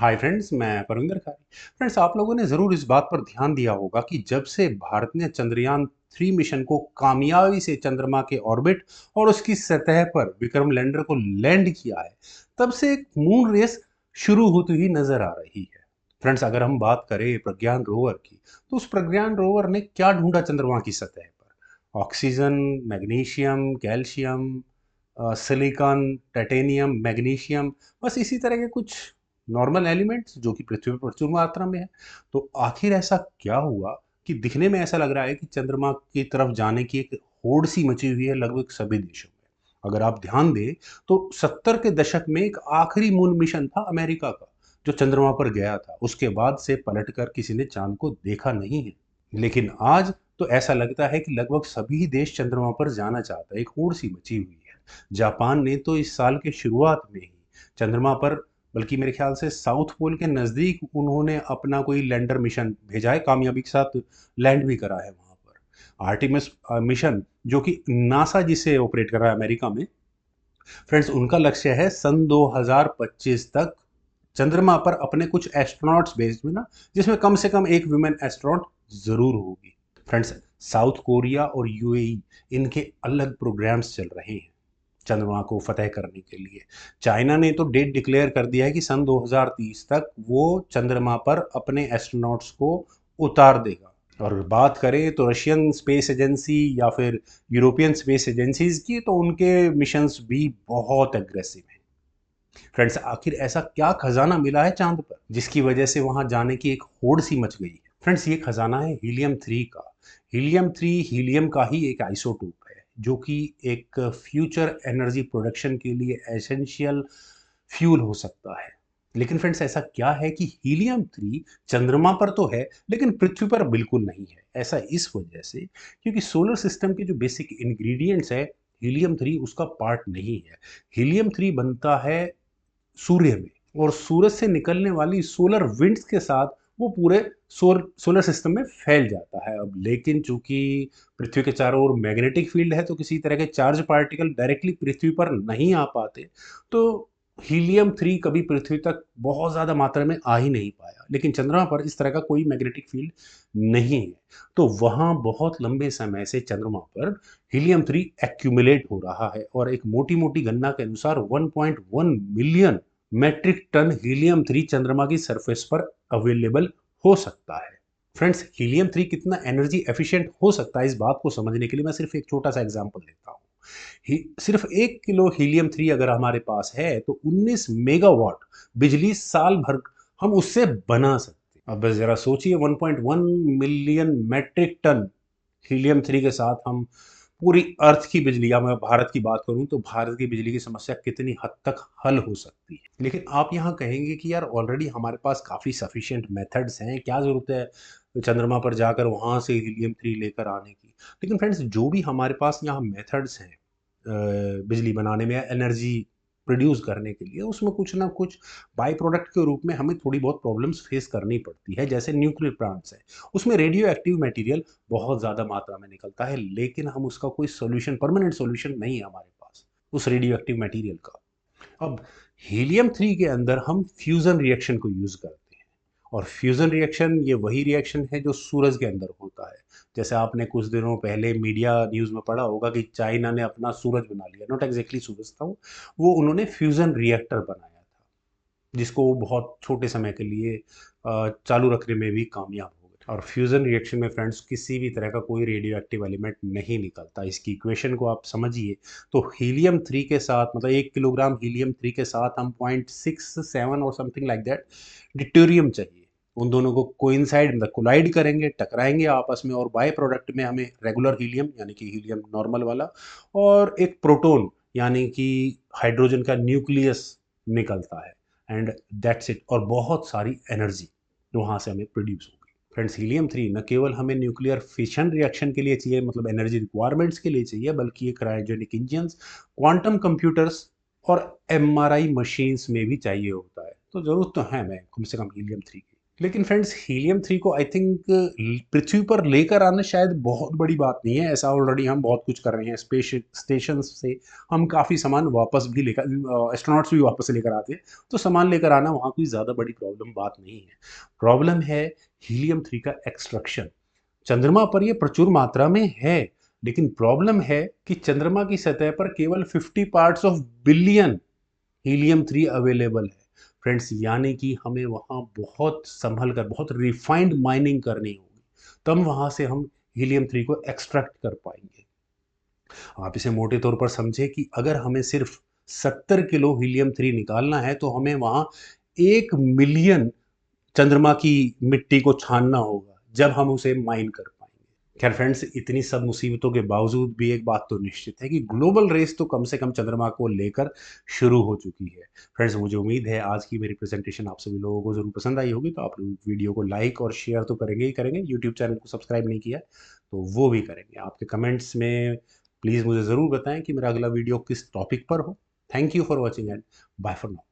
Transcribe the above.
Hi friends, मैं परविंदर खारी। Friends, आप लोगों ने ज़रूर इस बात पर ध्यान दिया होगा कि जब से भारत ने चंद्रयान 3 मिशन को कामयाबी से चंद्रमा के ऑर्बिट और उसकी सतह पर विक्रम लैंडर को लैंड किया है, तब से एक मून रेस शुरू होती हुई नजर आ रही है। फ्रेंड्स, अगर हम बात करें प्रज्ञान रोवर की, तो उस प्रज्ञान रोवर ने क्या ढूंढा चंद्रमा की सतह पर? Oxygen, magnesium, calcium, silicon, titanium, magnesium, बस इसी तरह के कुछ नॉर्मल एलिमेंट्स जो कि पृथ्वी पर प्रचुर मात्रा में है। तो आखिर ऐसा क्या हुआ कि दिखने में ऐसा लग रहा है कि चंद्रमा की तरफ जाने की एक होड़ सी मची हुई है लगभग सभी देशों में। अगर आप ध्यान दें तो 70 के दशक में एक आखिरी मून मिशन था अमेरिका का, जो चंद्रमा पर गया था। उसके बाद से पलटकर किसी ने चांद को देखा नहीं है। लेकिन आज तो ऐसा लगता है कि लगभग सभी देश चंद्रमा पर जाना चाहता है, एक होड़ सी मची हुई है। जापान ने तो इस साल के शुरुआत में ही चंद्रमा पर, बल्कि मेरे ख्याल से साउथ पोल के नज़दीक, उन्होंने अपना कोई लैंडर मिशन भेजा है, कामयाबी के साथ लैंड भी करा है वहाँ पर। आर्टिमिस मिशन, जो कि नासा जिसे ऑपरेट कर रहा है अमेरिका में, फ्रेंड्स उनका लक्ष्य है सन 2025 तक चंद्रमा पर अपने कुछ एस्ट्रोनॉट्स भेजना, जिसमें कम से कम एक वुमेन एस्ट्रोनॉट जरूर होगी। फ्रेंड्स, साउथ कोरिया और यूएई, इनके अलग प्रोग्राम्स चल रहे हैं चंद्रमा को फतेह करने के लिए। चाइना ने तो डेट डिक्लेयर कर दिया है कि सन 2030 तक वो चंद्रमा पर अपने एस्ट्रोनॉट्स को उतार देगा। और बात करें तो रशियन स्पेस एजेंसी या फिर यूरोपियन स्पेस एजेंसीज की, तो उनके मिशंस भी बहुत एग्रेसिव हैं। फ्रेंड्स, आखिर ऐसा क्या खजाना मिला है चांद पर जिसकी वजह से वहां जाने की एक होड़ सी मच गई है? फ्रेंड्स, ये खजाना है हीलियम 3 का। हीलियम 3 हीलियम का ही एक आइसोटोप है, जो कि एक फ्यूचर एनर्जी प्रोडक्शन के लिए एसेंशियल फ्यूल हो सकता है। लेकिन फ्रेंड्स, ऐसा क्या है कि हीलियम 3 चंद्रमा पर तो है, लेकिन पृथ्वी पर बिल्कुल नहीं है। ऐसा इस वजह से क्योंकि सोलर सिस्टम के जो बेसिक इंग्रेडिएंट्स है, हीलियम 3 उसका पार्ट नहीं है। हीलियम 3 बनता है सूर्य में, और सूरज से निकलने वाली सोलर विंड्स के साथ वो पूरे सोलर सिस्टम में फैल जाता है। अब लेकिन चूंकि पृथ्वी के चारों ओर मैग्नेटिक फील्ड है, तो किसी तरह के चार्ज पार्टिकल डायरेक्टली पृथ्वी पर नहीं आ पाते। तो हीलियम 3 कभी पृथ्वी तक बहुत ज़्यादा मात्रा में आ ही नहीं पाया। लेकिन चंद्रमा पर इस तरह का कोई मैग्नेटिक फील्ड नहीं है, तो वहाँ बहुत लंबे समय से चंद्रमा पर हीलियम 3 एक्यूमुलेट हो रहा है। और एक मोटी मोटी गणना के अनुसार 1.1 मिलियन मैट्रिक टन हीलियम 3 चंद्रमा की सरफेस पर अवेलेबल हो सकता है। फ्रेंड्स, हीलियम 3 कितना एनर्जी एफिशिएंट हो सकता है, इस बात को समझने के लिए मैं सिर्फ एक छोटा सा एग्जांपल देता हूँ। सिर्फ 1 किलो हीलियम 3 अगर हमारे पास है, तो 19 मेगावाट बिजली साल भर हम उससे बना सकते हैं। अब बस जरा सोचिए, 1.1 मिलियन मैट्रिक टन हीलियम 3 के साथ हम पूरी अर्थ की बिजली, या मैं भारत की बात करूं तो भारत की बिजली की समस्या कितनी हद तक हल हो सकती है। लेकिन आप यहाँ कहेंगे कि यार ऑलरेडी हमारे पास काफ़ी सफिशिएंट मेथड्स हैं, क्या ज़रूरत है चंद्रमा पर जाकर वहाँ से हीलियम 3 लेकर आने की? लेकिन फ्रेंड्स, जो भी हमारे पास यहाँ मेथड्स हैं बिजली बनाने में या एनर्जी प्रोड्यूस करने के लिए, उसमें कुछ ना कुछ बाई प्रोडक्ट के रूप में हमें थोड़ी बहुत प्रॉब्लम्स फेस करनी पड़ती है। जैसे न्यूक्लियर प्लांट्स हैं, उसमें रेडियो एक्टिव मटेरियल बहुत ज़्यादा मात्रा में निकलता है, लेकिन हम उसका कोई सोल्यूशन, परमानेंट सोल्यूशन नहीं है हमारे पास उस रेडियो एक्टिव मटेरियल का। अब हीलियम 3 के अंदर हम फ्यूजन रिएक्शन को यूज करते हैं, और फ्यूजन रिएक्शन ये वही रिएक्शन है जो सूरज के अंदर होता है। जैसे आपने कुछ दिनों पहले मीडिया न्यूज में पढ़ा होगा कि चाइना ने अपना सूरज बना लिया, नॉट एग्जैक्टली सूरज था वो उन्होंने फ्यूजन रिएक्टर बनाया था, जिसको वो बहुत छोटे समय के लिए चालू रखने में भी कामयाब हो गए। और फ्यूजन रिएक्शन में फ्रेंड्स किसी भी तरह का कोई रेडियो एक्टिव एलिमेंट नहीं निकलता। इसकी इक्वेशन को आप समझिए, तो हीलियम 3 के साथ, मतलब 1 किलोग्राम हीलियम 3 के साथ हम 0.67 और समथिंग लाइक दैट डिट्यूरियम चाहिए। उन दोनों को कोइंसाइड, मतलब कोलाइड करेंगे, टकराएंगे आपस में, और बाय प्रोडक्ट में हमें रेगुलर हीलियम, यानी कि हीलियम नॉर्मल वाला, और एक प्रोटॉन, यानी कि हाइड्रोजन का न्यूक्लियस निकलता है। एंड दैट्स इट, और बहुत सारी एनर्जी वहाँ से हमें प्रोड्यूस होगी। फ्रेंड्स, हीलियम 3 न केवल हमें न्यूक्लियर फिशन रिएक्शन के लिए चाहिए, मतलब एनर्जी रिक्वायरमेंट्स के लिए चाहिए, बल्कि ये क्रायोजेनिक इंजन्स, क्वांटम कंप्यूटर्स और एमआरआई मशीन्स में भी चाहिए होता है। तो ज़रूरत तो है मैं कम से कम हीलियम 3 की। लेकिन फ्रेंड्स हीलियम 3 को आई थिंक पृथ्वी पर लेकर आना शायद बहुत बड़ी बात नहीं है। ऐसा ऑलरेडी हम बहुत कुछ कर रहे हैं। स्पेस स्टेशन से हम काफ़ी सामान वापस भी लेकर, एस्ट्रोनॉट्स भी वापस लेकर आते हैं। तो सामान लेकर आना वहाँ कोई ज़्यादा बड़ी प्रॉब्लम बात नहीं है। प्रॉब्लम है हीलियम 3 का एक्सट्रैक्शन। चंद्रमा पर ये प्रचुर मात्रा में है, लेकिन प्रॉब्लम है कि चंद्रमा की सतह पर केवल 50 parts of billion helium 3 available है। फ्रेंड्स, यानी कि हमें वहाँ बहुत संभल कर, बहुत रिफाइंड माइनिंग करनी होगी, तब वहाँ से हम हीलियम 3 को एक्सट्रैक्ट कर पाएंगे। आप इसे मोटे तौर पर समझे कि अगर हमें सिर्फ 70 किलो हीलियम 3 निकालना है तो हमें वहाँ 1 मिलियन चंद्रमा की मिट्टी को छानना होगा, जब हम उसे माइन कर पाएंगे। खैर फ्रेंड्स, इतनी सब मुसीबतों के बावजूद भी एक बात तो निश्चित है कि ग्लोबल रेस तो कम से कम चंद्रमा को लेकर शुरू हो चुकी है। फ्रेंड्स, मुझे उम्मीद है आज की मेरी प्रेजेंटेशन आप सभी लोगों को ज़रूर पसंद आई होगी। तो आप लोग वीडियो को लाइक और शेयर तो करेंगे ही करेंगे। यूट्यूब चैनल को सब्सक्राइब नहीं किया है तो वो भी करेंगे। आपके कमेंट्स में प्लीज़ मुझे ज़रूर बताएं कि मेरा अगला वीडियो किस टॉपिक पर हो। Thank you for watching and bye for now.